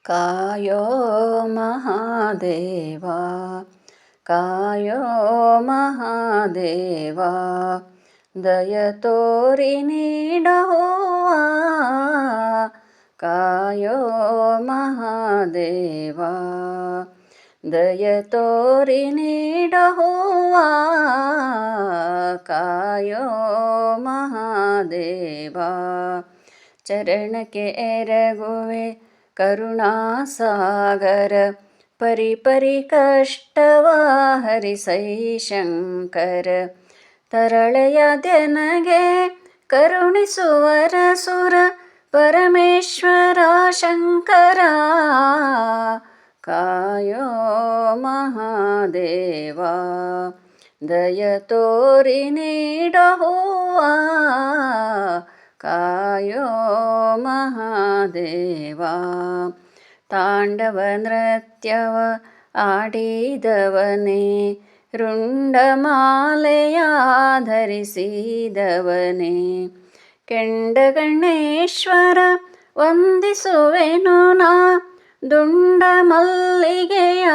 ಕಾಯೋ ಮಹಾದೇವ ಕಾಯೋ ಮಹಾದೇವ ದಯ ತೋರಿ ನೀಡುವ ಕಾಯೋ ಮಹಾದೇವ ದಯ ತೋರಿ ನೀಡುವ ಕಾಯೋ ಮಹಾದೇವ ಚರಣಕ್ಕೆ ಎರಗುವೆ ಕರುಣಾಸಾಗರ ಪರಿಪರಿ ಕಷ್ಟವ ಹರಿಸೈ ಶಂಕರ ತರಳೆಯದೆನಗೆ ಕರುಣಿಸುವರ ಸುರ ಪರಮೇಶ್ವರ ಶಂಕರ ಕಾಯೋ ಮಹಾದೇವ ದಯ ತೋರಿ ನೀಡುವ ಕಾಯೋ ಮಹಾದೇವ ತಾಂಡವ ನೃತ್ಯವ ಆಡಿದವನೇ ರುಂಡಮಾಲೆಯ ಧರಿಸಿದವನೇ ಕೆಂಡಗಣೇಶ್ವರ ವಂದಿಸುವೆನು ನಾ ದುಂಡ ಮಲ್ಲಿಗೆಯ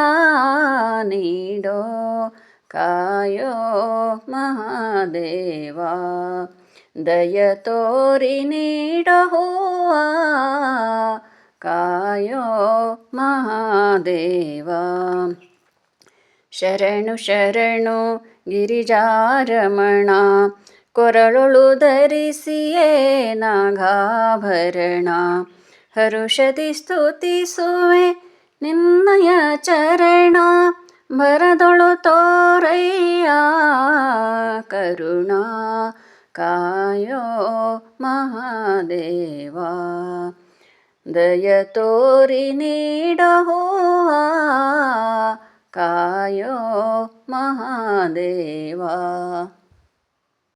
ನೀಡೋ ಕಾಯೋ ಮಹಾದೇವ ದಯ ತೋರಿ ನೀಡುವ ಕಾಯೋ ಮಹಾದೇವ ಶರಣು ಶರಣು ಗಿರಿಜಾರಮಣ ಕೊರಳೊಳು ಧರಿಸಿಯೇ ನಾಗಾಭರಣ ಹರುಷದಿ ಸ್ತುತಿಸುವೆ ನಿನ್ನಯ ಚರಣ ಭರದೊಳು ತೋರಯ್ಯ ಕರುಣಾ ಕಾಯೋ ಮಹಾದೇವ ದಯ ತೋರಿ ನೀಡುವ ಕಾಯೋ ಮಹಾದೇವ.